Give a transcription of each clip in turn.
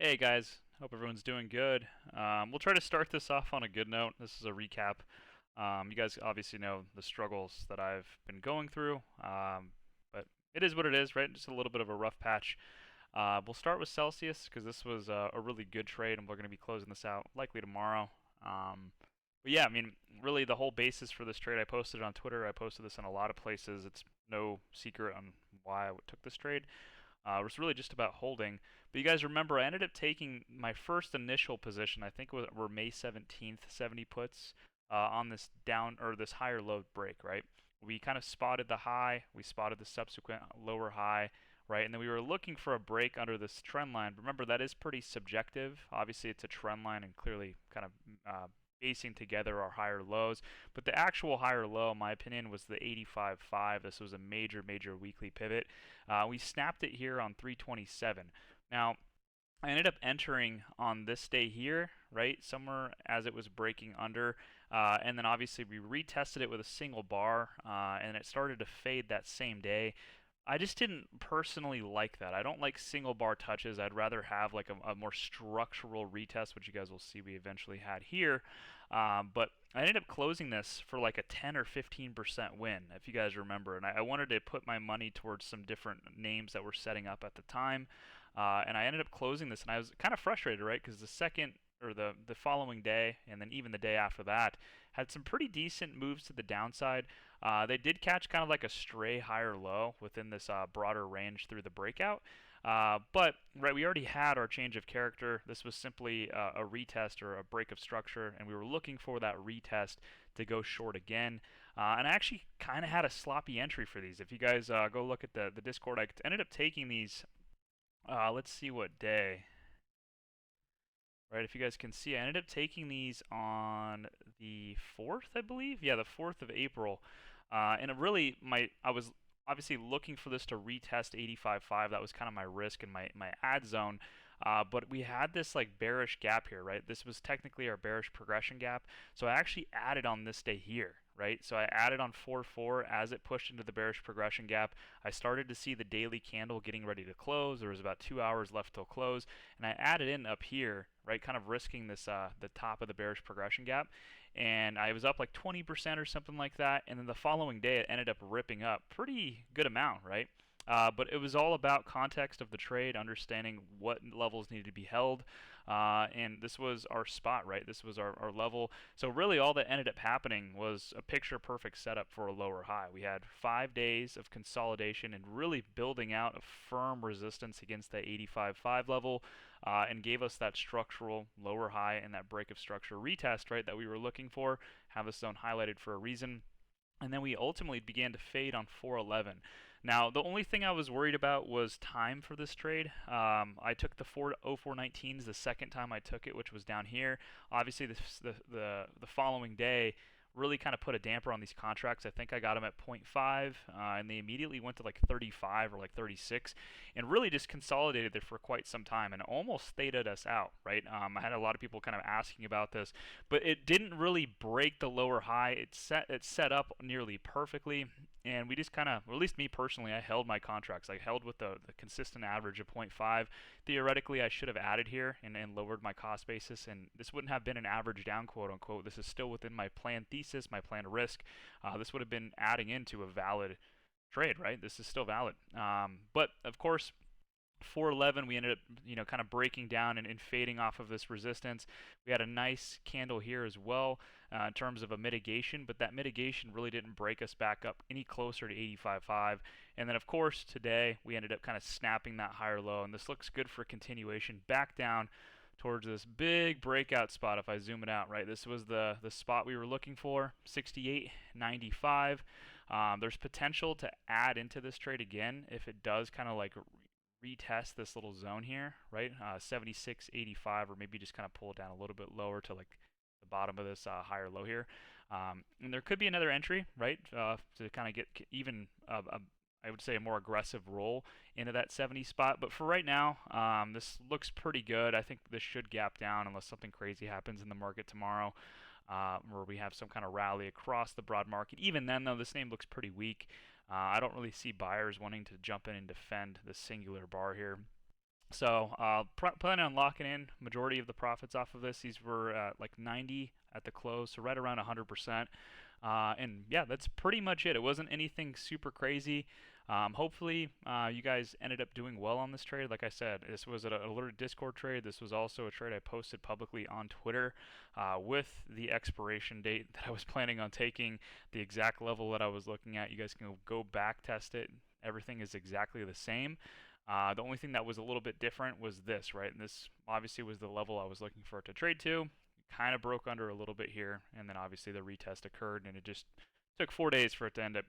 Hey guys, hope everyone's doing good. We'll try to start this off on a good note. This is a recap. You guys obviously know the struggles that I've been going through, but it is what it is, right? Just a little bit of a rough patch. We'll start with Celsius because this was a really good trade, and we're going to be closing this out likely tomorrow. But yeah, I mean, really the whole basis for this trade, I posted it on Twitter. I posted this in a lot of places. It's no secret on why I took this trade. It was really just about holding. But you guys remember, I ended up taking my first initial position. I think were May 17th, 70 puts on this down or this higher low break, right? We kind of spotted the high, we spotted the subsequent lower high, right? And then we were looking for a break under this trend line. Remember, that is pretty subjective. Obviously, it's a trend line and clearly kind of basing together our higher lows. But the actual higher low, in my opinion, was the 85.5. This was a major, major weekly pivot. We snapped it here on 327. Now, I ended up entering on this day here, right, somewhere as it was breaking under, and then obviously we retested it with a single bar, and it started to fade that same day. I just didn't personally like that. I don't like single bar touches. I'd rather have like a more structural retest, which you guys will see we eventually had here. But I ended up closing this for like a 10 or 15% win, if you guys remember. And I wanted to put my money towards some different names that were setting up at the time. And I ended up closing this, and I was kind of frustrated, right? Because the second or the following day, and then even the day after that, had some pretty decent moves to the downside. They did catch kind of like a stray higher low within this broader range through the breakout. But right, we already had our change of character. This was simply a retest or a break of structure, and we were looking for that retest to go short again. And I actually kind of had a sloppy entry for these. If you guys go look at the Discord, I ended up taking these. Let's see what day. Right, if you guys can see, I ended up taking these on the 4th, I believe. Yeah, the 4th of April. And it really, I was obviously looking for this to retest 85.5. That was kind of my risk and my ad zone. But we had this like bearish gap here, right? This was technically our bearish progression gap. So I actually added on this day here, right? So I added on 4-4 as it pushed into the bearish progression gap. I started to see the daily candle getting ready to close. There was about 2 hours left till close, and I added in up here, right, kind of risking this the top of the bearish progression gap, and I was up like 20% or something like that. And then the following day, it ended up ripping up pretty good amount, right? But it was all about context of the trade, understanding what levels needed to be held. And this was our spot, right? This was our level. So really all that ended up happening was a picture perfect setup for a lower high. We had 5 days of consolidation and really building out a firm resistance against that 85.5 level, and gave us that structural lower high and that break of structure retest, right, that we were looking for. Have this zone highlighted for a reason. And then we ultimately began to fade on 411. Now, the only thing I was worried about was time for this trade. I took the 40419s the second time I took it, which was down here. Obviously, the following day really kind of put a damper on these contracts. I think I got them at 0.5, and they immediately went to like 35 or like 36, and really just consolidated there for quite some time and almost faded us out, right? I had a lot of people kind of asking about this, but it didn't really break the lower high. It set up nearly perfectly, and we just kind of, or at least me personally, I held my contracts. I held with the consistent average of 0.5. Theoretically, I should have added here and lowered my cost basis, and this wouldn't have been an average down, quote unquote. This is still within my planned thesis, my planned risk. This would have been adding into a valid trade, right? This is still valid. But of course, 411 we ended up kind of breaking down and fading off of this resistance. We had a nice candle here as well in terms of a mitigation, but that mitigation really didn't break us back up any closer to 85.5. And then of course today we ended up kind of snapping that higher low, and this looks good for continuation back down towards this big breakout spot. If I zoom it out, right, this was the spot we were looking for, 68.95. There's potential to add into this trade again if it does kind of like retest this little zone here, right? 76.85, or maybe just kind of pull it down a little bit lower to like the bottom of this higher low here. And there could be another entry, right, to kind of get even I would say a more aggressive roll into that 70 spot. But for right now, this looks pretty good. I think this should gap down unless something crazy happens in the market tomorrow, where we have some kind of rally across the broad market. Even then, though, this name looks pretty weak. I don't really see buyers wanting to jump in and defend the singular bar here. So planning on locking in majority of the profits off of this. These were like 90 at the close, so right around 100%. And yeah, that's pretty much it. It wasn't anything super crazy. Hopefully, you guys ended up doing well on this trade. Like I said, this was an alerted Discord trade. This was also a trade I posted publicly on Twitter with the expiration date that I was planning on taking, the exact level that I was looking at. You guys can go back test it. Everything is exactly the same. The only thing that was a little bit different was this, right? And this obviously was the level I was looking for it to trade to. Kind of broke under a little bit here, and then obviously the retest occurred, and it just took 4 days for it to end up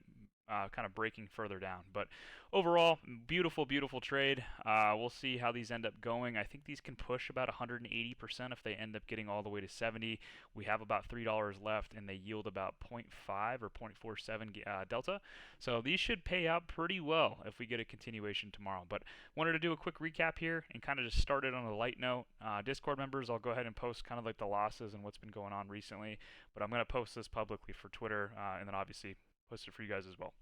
kind of breaking further down. But overall, beautiful, beautiful trade. We'll see how these end up going. I think these can push about 180% if they end up getting all the way to 70. We have about $3 left, and they yield about 0.5 or 0.47 delta. So these should pay out pretty well if we get a continuation tomorrow. But wanted to do a quick recap here and kind of just start it on a light note. Discord members, I'll go ahead and post kind of like the losses and what's been going on recently. But I'm going to post this publicly for Twitter, and then obviously post it for you guys as well.